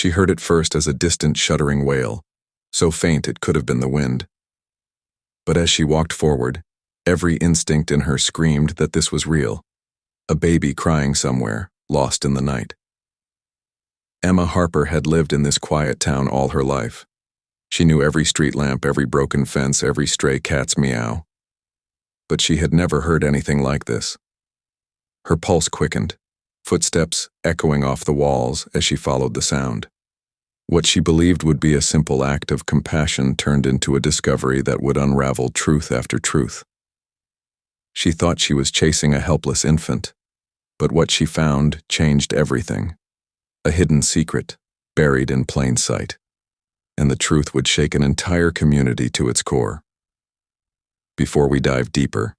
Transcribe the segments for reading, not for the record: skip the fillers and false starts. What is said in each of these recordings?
She heard it first as a distant shuddering wail, so faint it could have been the wind. But as she walked forward, every instinct in her screamed that this was real, a baby crying somewhere, lost in the night. Emma Harper had lived in this quiet town all her life. She knew every street lamp, every broken fence, every stray cat's meow. But she had never heard anything like this. Her pulse quickened, footsteps echoing off the walls as she followed the sound. What she believed would be a simple act of compassion turned into a discovery that would unravel truth after truth. She thought she was chasing a helpless infant, but what she found changed everything. A hidden secret, buried in plain sight, and the truth would shake an entire community to its core. Before we dive deeper,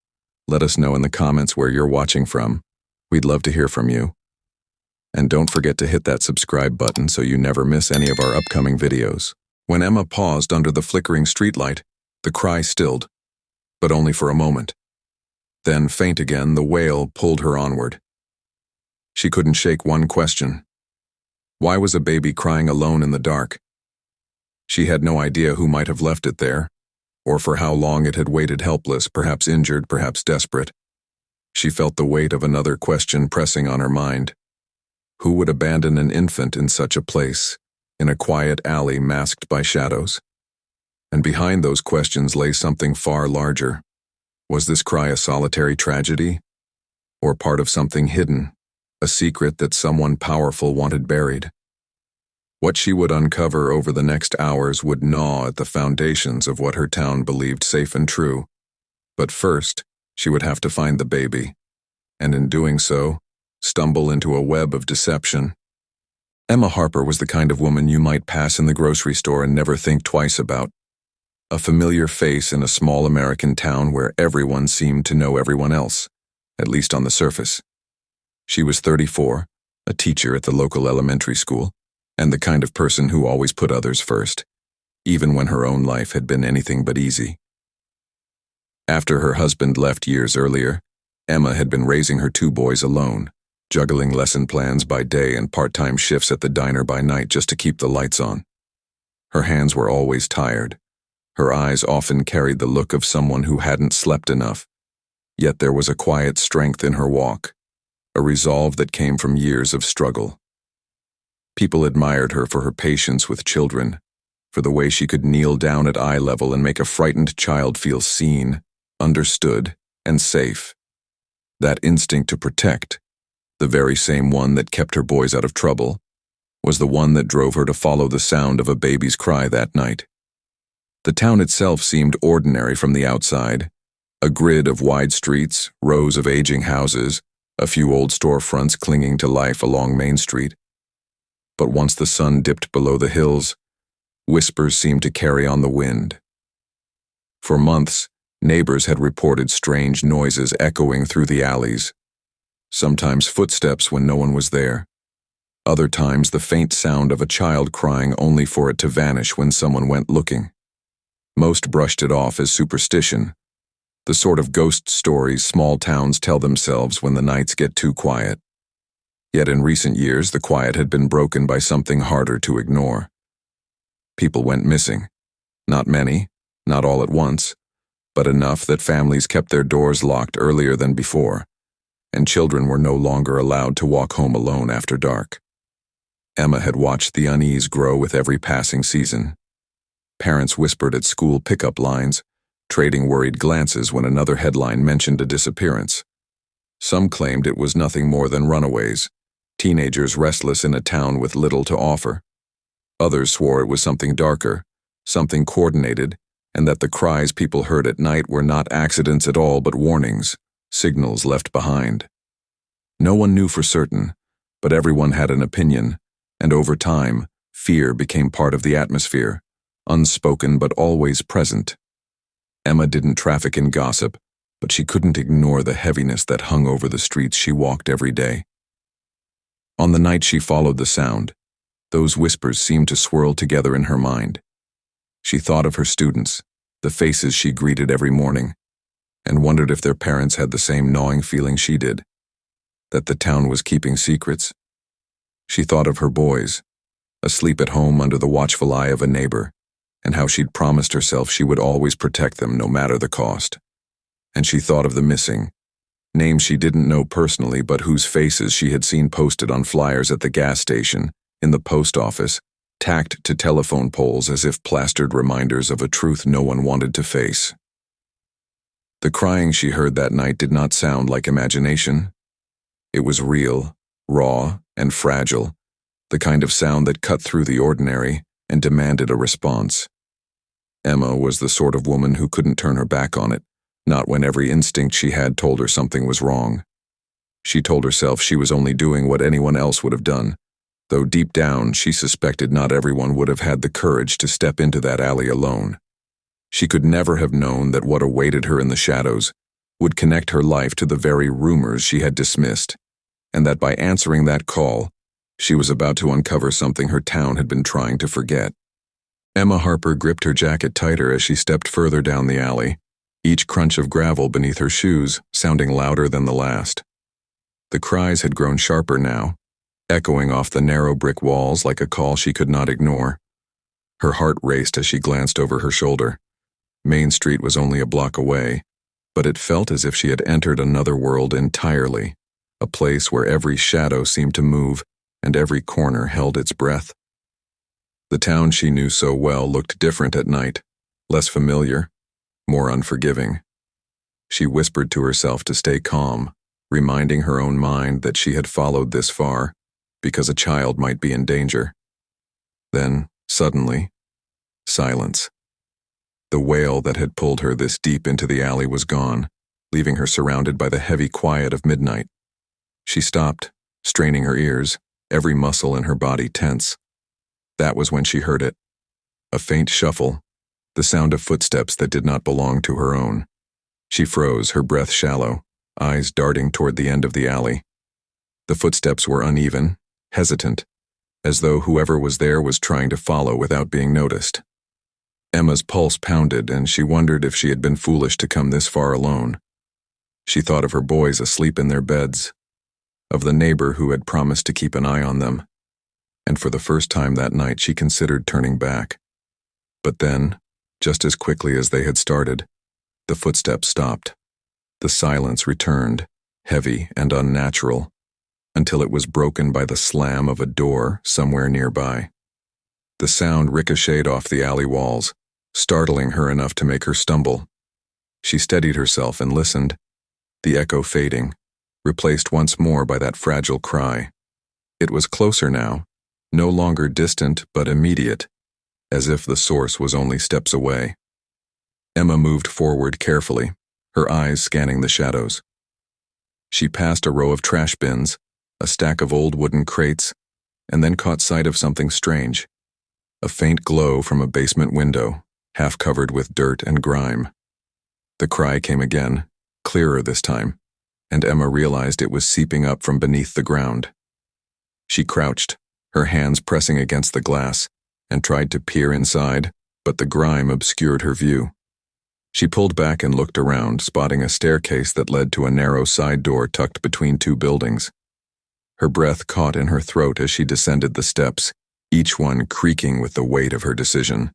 let us know in the comments where you're watching from. We'd love to hear from you. And don't forget to hit that subscribe button so you never miss any of our upcoming videos. When Emma paused under the flickering streetlight, the cry stilled, but only for a moment. Then, faint again, the wail pulled her onward. She couldn't shake one question. Why was a baby crying alone in the dark? She had no idea who might have left it there, or for how long it had waited helpless, perhaps injured, perhaps desperate. She felt the weight of another question pressing on her mind. Who would abandon an infant in such a place, in a quiet alley masked by shadows? And behind those questions lay something far larger. Was this cry a solitary tragedy? Or part of something hidden, a secret that someone powerful wanted buried? What she would uncover over the next hours would gnaw at the foundations of what her town believed safe and true. But first, she would have to find the baby, and in doing so, stumble into a web of deception. Emma Harper was the kind of woman you might pass in the grocery store and never think twice about. A familiar face in a small American town where everyone seemed to know everyone else, at least on the surface. She was 34, a teacher at the local elementary school, and the kind of person who always put others first, even when her own life had been anything but easy. After her husband left years earlier, Emma had been raising her 2 boys alone, juggling lesson plans by day and part-time shifts at the diner by night just to keep the lights on. Her hands were always tired. Her eyes often carried the look of someone who hadn't slept enough. Yet there was a quiet strength in her walk, a resolve that came from years of struggle. People admired her for her patience with children, for the way she could kneel down at eye level and make a frightened child feel seen, understood, and safe. That instinct to protect, the very same one that kept her boys out of trouble, was the one that drove her to follow the sound of a baby's cry that night. The town itself seemed ordinary from the outside, a grid of wide streets, rows of aging houses, a few old storefronts clinging to life along Main Street. But once the sun dipped below the hills, whispers seemed to carry on the wind. For months, neighbors had reported strange noises echoing through the alleys. Sometimes footsteps when no one was there. Other times the faint sound of a child crying only for it to vanish when someone went looking. Most brushed it off as superstition, the sort of ghost stories small towns tell themselves when the nights get too quiet. Yet in recent years, the quiet had been broken by something harder to ignore. People went missing. Not many, not all at once, but enough that families kept their doors locked earlier than before, and children were no longer allowed to walk home alone after dark. Emma had watched the unease grow with every passing season. Parents whispered at school pickup lines, trading worried glances when another headline mentioned a disappearance. Some claimed it was nothing more than runaways, teenagers restless in a town with little to offer. Others swore it was something darker, something coordinated, and that the cries people heard at night were not accidents at all but warnings, signals left behind. No one knew for certain, but everyone had an opinion, and over time, fear became part of the atmosphere, unspoken but always present. Emma didn't traffic in gossip, but she couldn't ignore the heaviness that hung over the streets she walked every day. On the night she followed the sound, those whispers seemed to swirl together in her mind. She thought of her students, the faces she greeted every morning, and wondered if their parents had the same gnawing feeling she did, that the town was keeping secrets. She thought of her boys, asleep at home under the watchful eye of a neighbor, and how she'd promised herself she would always protect them no matter the cost. And she thought of the missing, names she didn't know personally but whose faces she had seen posted on flyers at the gas station, in the post office, tacked to telephone poles as if plastered reminders of a truth no one wanted to face. The crying she heard that night did not sound like imagination. It was real, raw, and fragile, the kind of sound that cut through the ordinary and demanded a response. Emma was the sort of woman who couldn't turn her back on it, not when every instinct she had told her something was wrong. She told herself she was only doing what anyone else would have done, though deep down she suspected not everyone would have had the courage to step into that alley alone. She could never have known that what awaited her in the shadows would connect her life to the very rumors she had dismissed, and that by answering that call, she was about to uncover something her town had been trying to forget. Emma Harper gripped her jacket tighter as she stepped further down the alley, each crunch of gravel beneath her shoes sounding louder than the last. The cries had grown sharper now, echoing off the narrow brick walls like a call she could not ignore. Her heart raced as she glanced over her shoulder. Main Street was only a block away, but it felt as if she had entered another world entirely, a place where every shadow seemed to move and every corner held its breath. The town she knew so well looked different at night, less familiar, more unforgiving. She whispered to herself to stay calm, reminding her own mind that she had followed this far because a child might be in danger. Then, suddenly, silence. The wail that had pulled her this deep into the alley was gone, leaving her surrounded by the heavy quiet of midnight. She stopped, straining her ears, every muscle in her body tense. That was when she heard it. A faint shuffle, the sound of footsteps that did not belong to her own. She froze, her breath shallow, eyes darting toward the end of the alley. The footsteps were uneven, hesitant, as though whoever was there was trying to follow without being noticed. Emma's pulse pounded, and she wondered if she had been foolish to come this far alone. She thought of her boys asleep in their beds, of the neighbor who had promised to keep an eye on them, and for the first time that night she considered turning back. But then, just as quickly as they had started, the footsteps stopped. The silence returned, heavy and unnatural, until it was broken by the slam of a door somewhere nearby. The sound ricocheted off the alley walls, startling her enough to make her stumble. She steadied herself and listened, the echo fading, replaced once more by that fragile cry. It was closer now, no longer distant but immediate, as if the source was only steps away. Emma moved forward carefully, her eyes scanning the shadows. She passed a row of trash bins, a stack of old wooden crates, and then caught sight of something strange. A faint glow from a basement window, half covered with dirt and grime. The cry came again, clearer this time, and Emma realized it was seeping up from beneath the ground. She crouched, her hands pressing against the glass, and tried to peer inside, but the grime obscured her view. She pulled back and looked around, spotting a staircase that led to a narrow side door tucked between two buildings. Her breath caught in her throat as she descended the steps, each one creaking with the weight of her decision.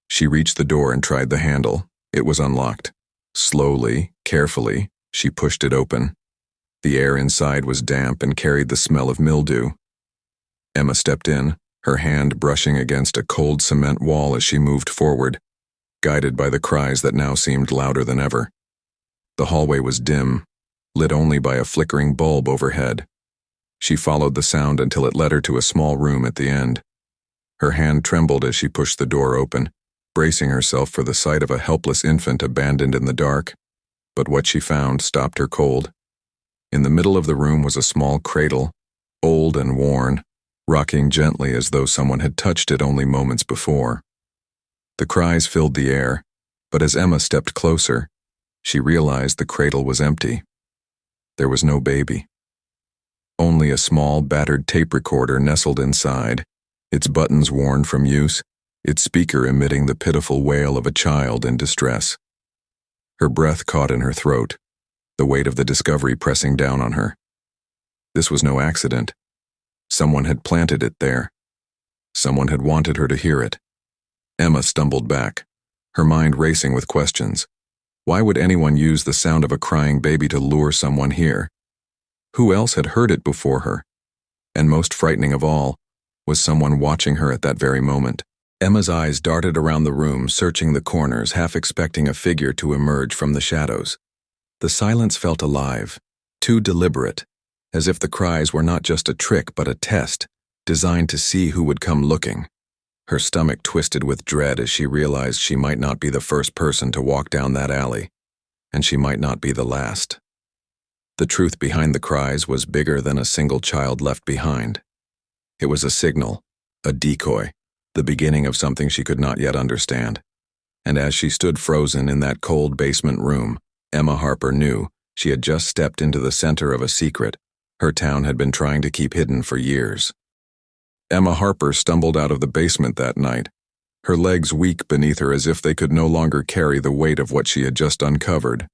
She reached the door and tried the handle. It was unlocked. Slowly, carefully, she pushed it open. The air inside was damp and carried the smell of mildew. Emma stepped in, her hand brushing against a cold cement wall as she moved forward, guided by the cries that now seemed louder than ever. The hallway was dim, lit only by a flickering bulb overhead. She followed the sound until it led her to a small room at the end. Her hand trembled as she pushed the door open, bracing herself for the sight of a helpless infant abandoned in the dark. But what she found stopped her cold. In the middle of the room was a small cradle, old and worn, rocking gently as though someone had touched it only moments before. The cries filled the air, but as Emma stepped closer, she realized the cradle was empty. There was no baby. Only a small, battered tape recorder nestled inside, its buttons worn from use, its speaker emitting the pitiful wail of a child in distress. Her breath caught in her throat, the weight of the discovery pressing down on her. This was no accident. Someone had planted it there. Someone had wanted her to hear it. Emma stumbled back, her mind racing with questions. Why would anyone use the sound of a crying baby to lure someone here? Who else had heard it before her? And most frightening of all, was someone watching her at that very moment. Emma's eyes darted around the room, searching the corners, half expecting a figure to emerge from the shadows. The silence felt alive, too deliberate, as if the cries were not just a trick but a test, designed to see who would come looking. Her stomach twisted with dread as she realized she might not be the first person to walk down that alley, and she might not be the last. The truth behind the cries was bigger than a single child left behind. It was a signal, a decoy, the beginning of something she could not yet understand. And as she stood frozen in that cold basement room, Emma Harper knew she had just stepped into the center of a secret her town had been trying to keep hidden for years. Emma Harper stumbled out of the basement that night, her legs weak beneath her as if they could no longer carry the weight of what she had just uncovered.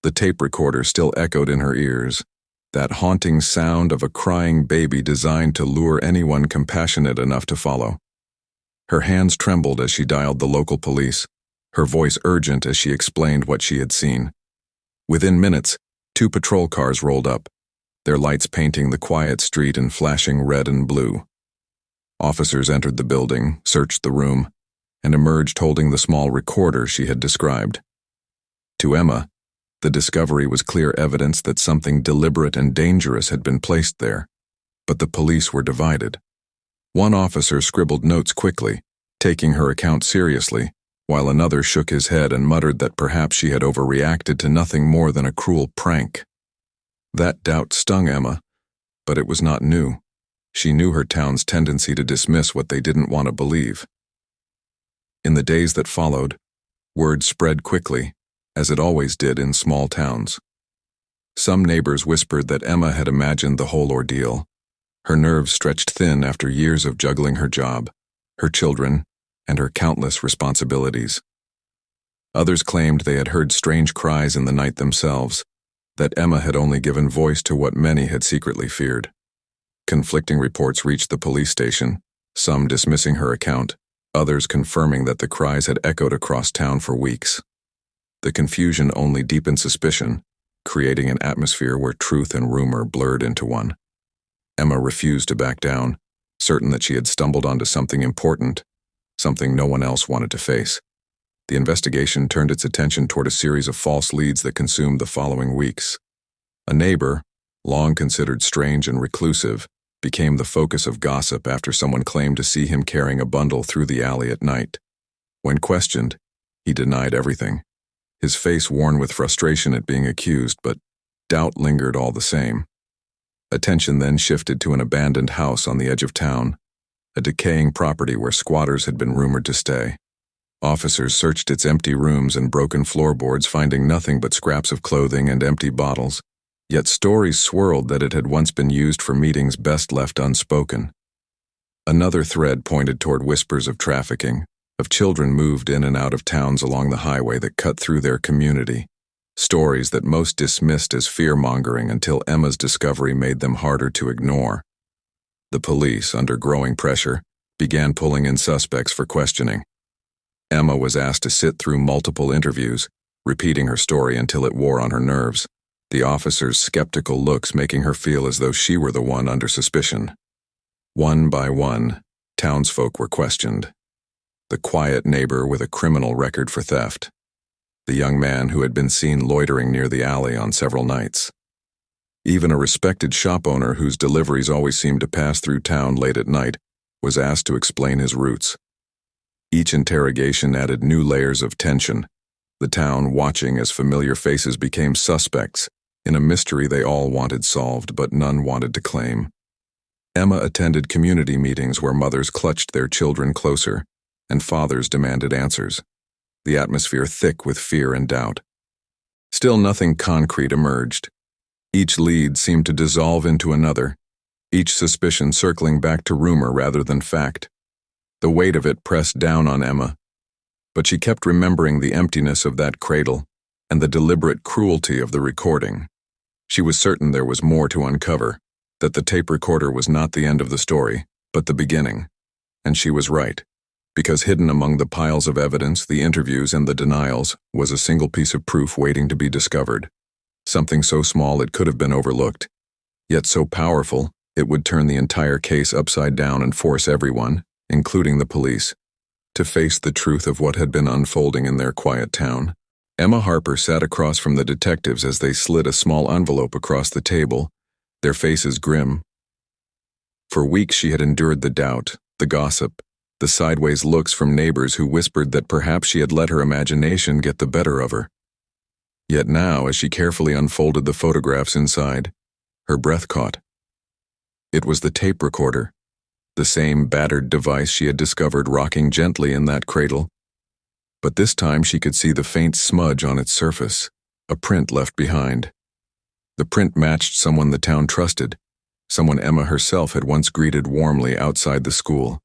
The tape recorder still echoed in her ears, that haunting sound of a crying baby designed to lure anyone compassionate enough to follow. Her hands trembled as she dialed the local police, her voice urgent as she explained what she had seen. Within minutes, 2 patrol cars rolled up, their lights painting the quiet street in flashing red and blue. Officers entered the building, searched the room, and emerged holding the small recorder she had described. To Emma, the discovery was clear evidence that something deliberate and dangerous had been placed there, but the police were divided. One officer scribbled notes quickly, taking her account seriously, while another shook his head and muttered that perhaps she had overreacted to nothing more than a cruel prank. That doubt stung Emma, but it was not new. She knew her town's tendency to dismiss what they didn't want to believe. In the days that followed, word spread quickly, as it always did in small towns. Some neighbors whispered that Emma had imagined the whole ordeal, her nerves stretched thin after years of juggling her job, her children, and her countless responsibilities. Others claimed they had heard strange cries in the night themselves, that Emma had only given voice to what many had secretly feared. Conflicting reports reached the police station, some dismissing her account, others confirming that the cries had echoed across town for weeks. The confusion only deepened suspicion, creating an atmosphere where truth and rumor blurred into one. Emma refused to back down, certain that she had stumbled onto something important, something no one else wanted to face. The investigation turned its attention toward a series of false leads that consumed the following weeks. A neighbor, long considered strange and reclusive, became the focus of gossip after someone claimed to see him carrying a bundle through the alley at night. When questioned, he denied everything, his face worn with frustration at being accused, but doubt lingered all the same. Attention then shifted to an abandoned house on the edge of town, a decaying property where squatters had been rumored to stay. Officers searched its empty rooms and broken floorboards, finding nothing but scraps of clothing and empty bottles, yet stories swirled that it had once been used for meetings best left unspoken. Another thread pointed toward whispers of trafficking, of children moved in and out of towns along the highway that cut through their community, stories that most dismissed as fear-mongering until Emma's discovery made them harder to ignore. The police, under growing pressure, began pulling in suspects for questioning. Emma was asked to sit through multiple interviews, repeating her story until it wore on her nerves, the officers' skeptical looks making her feel as though she were the one under suspicion. One by one, townsfolk were questioned. The quiet neighbor with a criminal record for theft, the young man who had been seen loitering near the alley on several nights. Even a respected shop owner whose deliveries always seemed to pass through town late at night was asked to explain his routes. Each interrogation added new layers of tension, the town watching as familiar faces became suspects in a mystery they all wanted solved but none wanted to claim. Emma attended community meetings where mothers clutched their children closer and fathers demanded answers, the atmosphere thick with fear and doubt. Still nothing concrete emerged. Each lead seemed to dissolve into another, each suspicion circling back to rumor rather than fact. The weight of it pressed down on Emma, but she kept remembering the emptiness of that cradle and the deliberate cruelty of the recording. She was certain there was more to uncover, that the tape recorder was not the end of the story, but the beginning. And she was right, because hidden among the piles of evidence, the interviews, and the denials was a single piece of proof waiting to be discovered. Something so small it could have been overlooked, yet so powerful it would turn the entire case upside down and force everyone, including the police, to face the truth of what had been unfolding in their quiet town. Emma Harper sat across from the detectives as they slid a small envelope across the table, their faces grim. For weeks she had endured the doubt, the gossip, the sideways looks from neighbors who whispered that perhaps she had let her imagination get the better of her. Yet now, as she carefully unfolded the photographs inside, her breath caught. It was the tape recorder, the same battered device she had discovered rocking gently in that cradle. But this time she could see the faint smudge on its surface, a print left behind. The print matched someone the town trusted, someone Emma herself had once greeted warmly outside the school.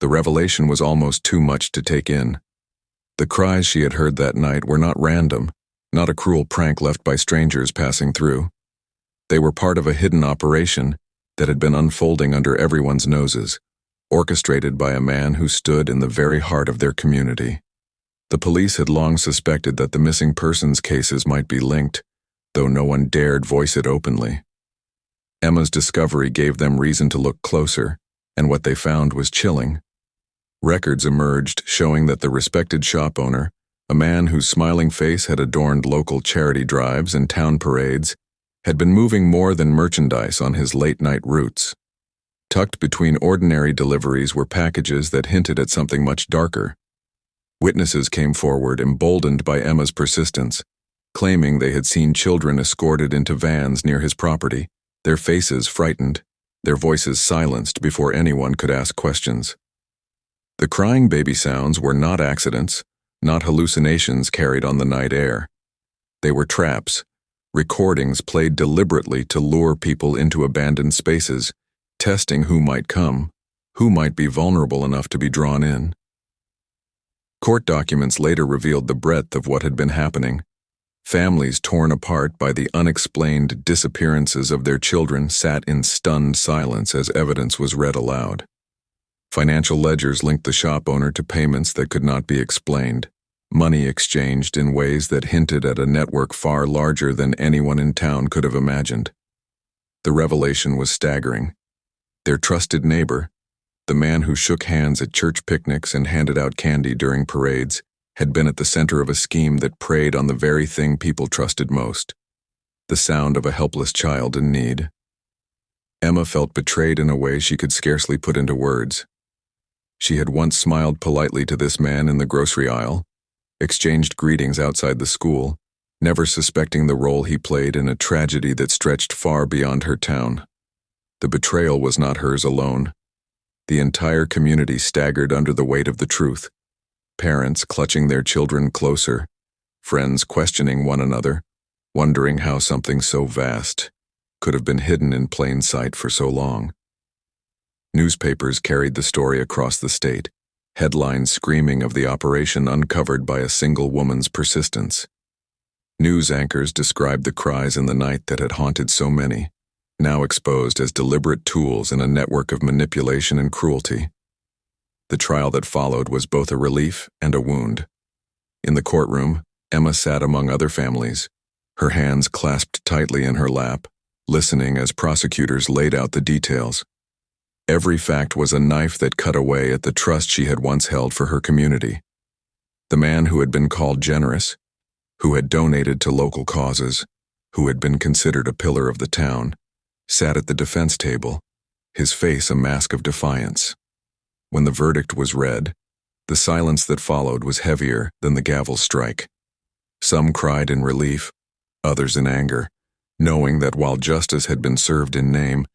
The revelation was almost too much to take in. The cries she had heard that night were not random, not a cruel prank left by strangers passing through. They were part of a hidden operation that had been unfolding under everyone's noses, orchestrated by a man who stood in the very heart of their community. The police had long suspected that the missing persons cases might be linked, though no one dared voice it openly. Emma's discovery gave them reason to look closer, and what they found was chilling. Records emerged showing that the respected shop owner, a man whose smiling face had adorned local charity drives and town parades, had been moving more than merchandise on his late-night routes. Tucked between ordinary deliveries were packages that hinted at something much darker. Witnesses came forward, emboldened by Emma's persistence, claiming they had seen children escorted into vans near his property, their faces frightened, their voices silenced before anyone could ask questions. The crying baby sounds were not accidents, not hallucinations carried on the night air. They were traps, recordings played deliberately to lure people into abandoned spaces, testing who might come, who might be vulnerable enough to be drawn in. Court documents later revealed the breadth of what had been happening. Families torn apart by the unexplained disappearances of their children sat in stunned silence as evidence was read aloud. Financial ledgers linked the shop owner to payments that could not be explained, money exchanged in ways that hinted at a network far larger than anyone in town could have imagined. The revelation was staggering. Their trusted neighbor, the man who shook hands at church picnics and handed out candy during parades, had been at the center of a scheme that preyed on the very thing people trusted most, the sound of a helpless child in need. Emma felt betrayed in a way she could scarcely put into words. She had once smiled politely to this man in the grocery aisle, exchanged greetings outside the school, never suspecting the role he played in a tragedy that stretched far beyond her town. The betrayal was not hers alone. The entire community staggered under the weight of the truth, parents clutching their children closer, friends questioning one another, wondering how something so vast could have been hidden in plain sight for so long. Newspapers carried the story across the state, headlines screaming of the operation uncovered by a single woman's persistence. News anchors described the cries in the night that had haunted so many, now exposed as deliberate tools in a network of manipulation and cruelty. The trial that followed was both a relief and a wound. In the courtroom, Emma sat among other families, her hands clasped tightly in her lap, listening as prosecutors laid out the details. Every fact was a knife that cut away at the trust she had once held for her community. The man who had been called generous, who had donated to local causes, who had been considered a pillar of the town, sat at the defense table, his face a mask of defiance. When the verdict was read, the silence that followed was heavier than the gavel strike. Some cried in relief, others in anger, knowing that while justice had been served in name,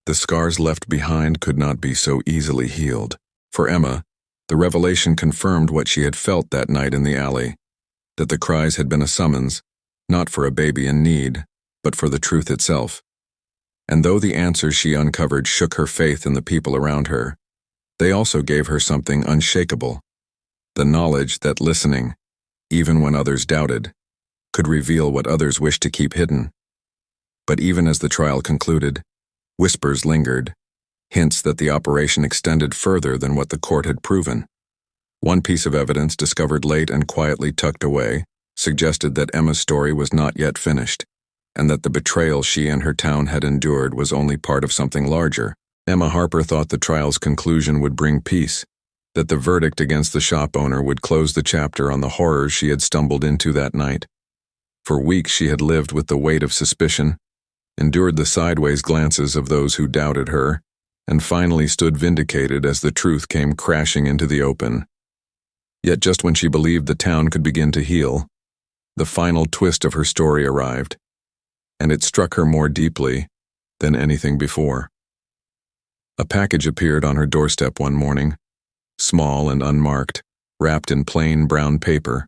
the scars left behind could not be so easily healed. For Emma, the revelation confirmed what she had felt that night in the alley, that the cries had been a summons, not for a baby in need, but for the truth itself. And though the answers she uncovered shook her faith in the people around her, they also gave her something unshakable, the knowledge that listening, even when others doubted, could reveal what others wished to keep hidden. But even as the trial concluded, whispers lingered, hints that the operation extended further than what the court had proven. One piece of evidence discovered late and quietly tucked away suggested that Emma's story was not yet finished, and that the betrayal she and her town had endured was only part of something larger. Emma Harper thought the trial's conclusion would bring peace, that the verdict against the shop owner would close the chapter on the horrors she had stumbled into that night. For weeks she had lived with the weight of suspicion, endured the sideways glances of those who doubted her, and finally stood vindicated as the truth came crashing into the open. Yet just when she believed the town could begin to heal, the final twist of her story arrived, and it struck her more deeply than anything before. A package appeared on her doorstep one morning, small and unmarked, wrapped in plain brown paper.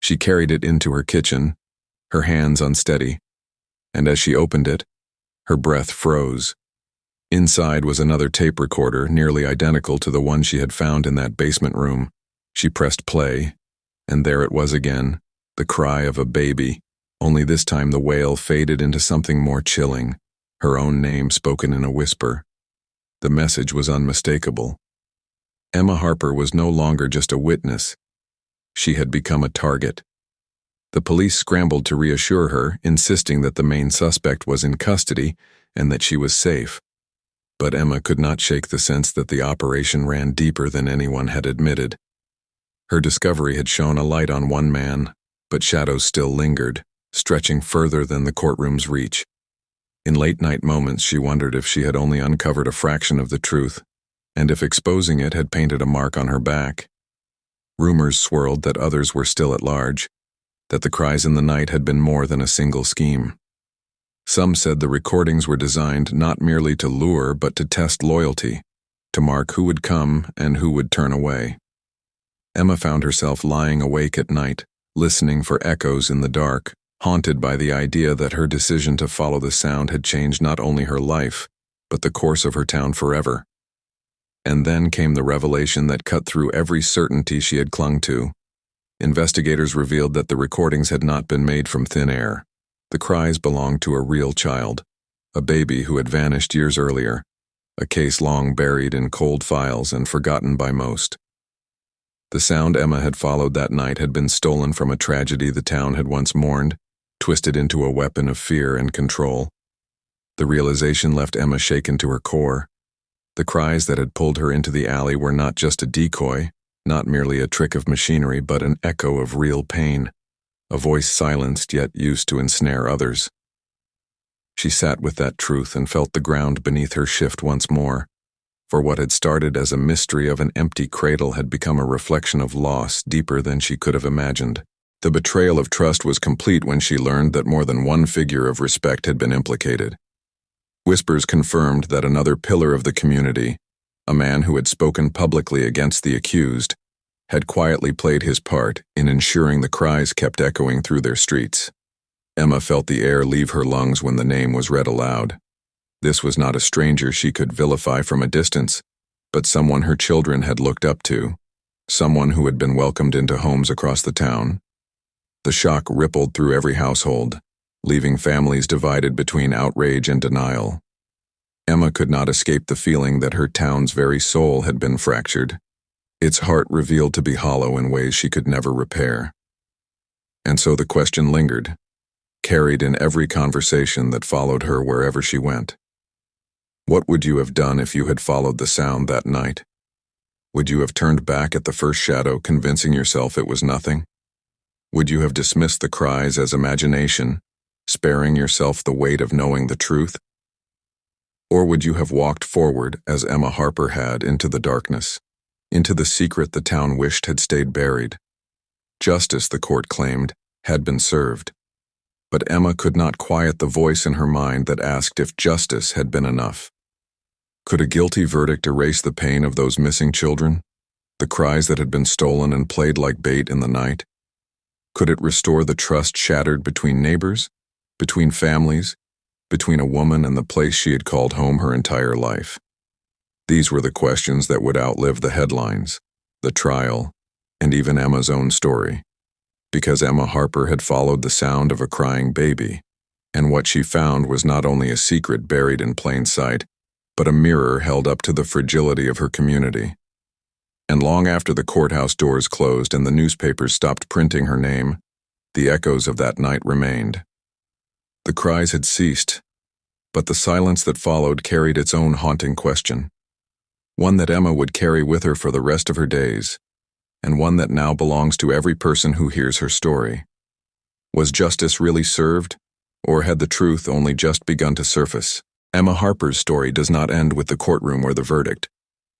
She carried it into her kitchen, her hands unsteady, and as she opened it, her breath froze. Inside was another tape recorder, nearly identical to the one she had found in that basement room. She pressed play, and there it was again, the cry of a baby, only this time the wail faded into something more chilling, her own name spoken in a whisper. The message was unmistakable. Emma Harper was no longer just a witness. She had become a target. The police scrambled to reassure her, insisting that the main suspect was in custody and that she was safe. But Emma could not shake the sense that the operation ran deeper than anyone had admitted. Her discovery had shone a light on one man, but shadows still lingered, stretching further than the courtroom's reach. In late-night moments she wondered if she had only uncovered a fraction of the truth, and if exposing it had painted a mark on her back. Rumors swirled that others were still at large, that the cries in the night had been more than a single scheme. Some said the recordings were designed not merely to lure but to test loyalty, to mark who would come and who would turn away. Emma found herself lying awake at night, listening for echoes in the dark, haunted by the idea that her decision to follow the sound had changed not only her life, but the course of her town forever. And then came the revelation that cut through every certainty she had clung to. Investigators revealed that the recordings had not been made from thin air. The cries belonged to a real child, a baby who had vanished years earlier, a case long buried in cold files and forgotten by most. The sound Emma had followed that night had been stolen from a tragedy the town had once mourned, twisted into a weapon of fear and control. The realization left Emma shaken to her core. The cries that had pulled her into the alley were not just a decoy, not merely a trick of machinery, but an echo of real pain, a voice silenced yet used to ensnare others. She sat with that truth and felt the ground beneath her shift once more, for what had started as a mystery of an empty cradle had become a reflection of loss deeper than she could have imagined. The betrayal of trust was complete when she learned that more than one figure of respect had been implicated. Whispers confirmed that another pillar of the community, a man who had spoken publicly against the accused, had quietly played his part in ensuring the cries kept echoing through their streets. Emma felt the air leave her lungs when the name was read aloud. This was not a stranger she could vilify from a distance, but someone her children had looked up to, someone who had been welcomed into homes across the town. The shock rippled through every household, leaving families divided between outrage and denial. Emma could not escape the feeling that her town's very soul had been fractured, its heart revealed to be hollow in ways she could never repair. And so the question lingered, carried in every conversation that followed her wherever she went. What would you have done if you had followed the sound that night? Would you have turned back at the first shadow, convincing yourself it was nothing? Would you have dismissed the cries as imagination, sparing yourself the weight of knowing the truth? Or would you have walked forward, as Emma Harper had, into the darkness, into the secret the town wished had stayed buried? Justice, the court claimed, had been served. But Emma could not quiet the voice in her mind that asked if justice had been enough. Could a guilty verdict erase the pain of those missing children, the cries that had been stolen and played like bait in the night? Could it restore the trust shattered between neighbors, between families, between a woman and the place she had called home her entire life? These were the questions that would outlive the headlines, the trial, and even Emma's own story. Because Emma Harper had followed the sound of a crying baby, and what she found was not only a secret buried in plain sight, but a mirror held up to the fragility of her community. And long after the courthouse doors closed and the newspapers stopped printing her name, the echoes of that night remained. The cries had ceased, but the silence that followed carried its own haunting question, one that Emma would carry with her for the rest of her days, and one that now belongs to every person who hears her story. Was justice really served, or had the truth only just begun to surface? Emma Harper's story does not end with the courtroom or the verdict,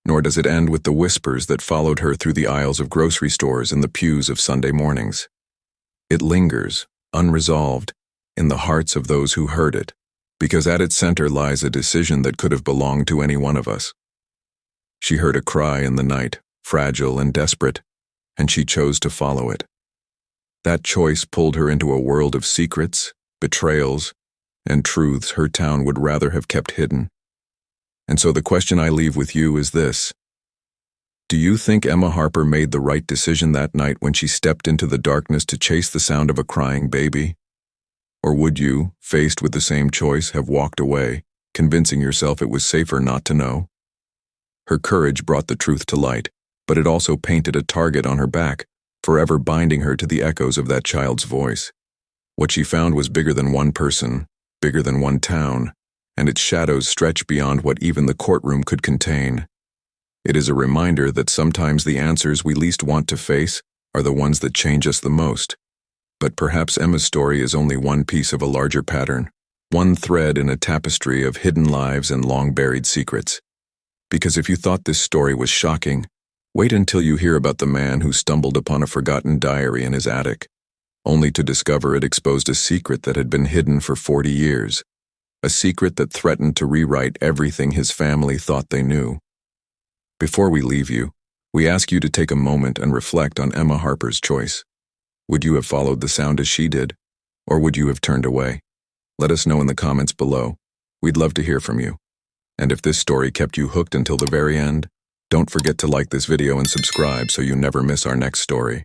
nor does it end with the whispers that followed her through the aisles of grocery stores and the pews of Sunday mornings. It lingers, unresolved, in the hearts of those who heard it, because at its center lies a decision that could have belonged to any one of us. She heard a cry in the night, fragile and desperate, and she chose to follow it. That choice pulled her into a world of secrets, betrayals, and truths her town would rather have kept hidden. And so the question I leave with you is this: do you think Emma Harper made the right decision that night when she stepped into the darkness to chase the sound of a crying baby? Or would you, faced with the same choice, have walked away, convincing yourself it was safer not to know? Her courage brought the truth to light, but it also painted a target on her back, forever binding her to the echoes of that child's voice. What she found was bigger than one person, bigger than one town, and its shadows stretched beyond what even the courtroom could contain. It is a reminder that sometimes the answers we least want to face are the ones that change us the most. But perhaps Emma's story is only one piece of a larger pattern, one thread in a tapestry of hidden lives and long-buried secrets. Because if you thought this story was shocking, wait until you hear about the man who stumbled upon a forgotten diary in his attic, only to discover it exposed a secret that had been hidden for 40 years, a secret that threatened to rewrite everything his family thought they knew. Before we leave you, we ask you to take a moment and reflect on Emma Harper's choice. Would you have followed the sound as she did, or would you have turned away? Let us know in the comments below. We'd love to hear from you. And if this story kept you hooked until the very end, don't forget to like this video and subscribe so you never miss our next story.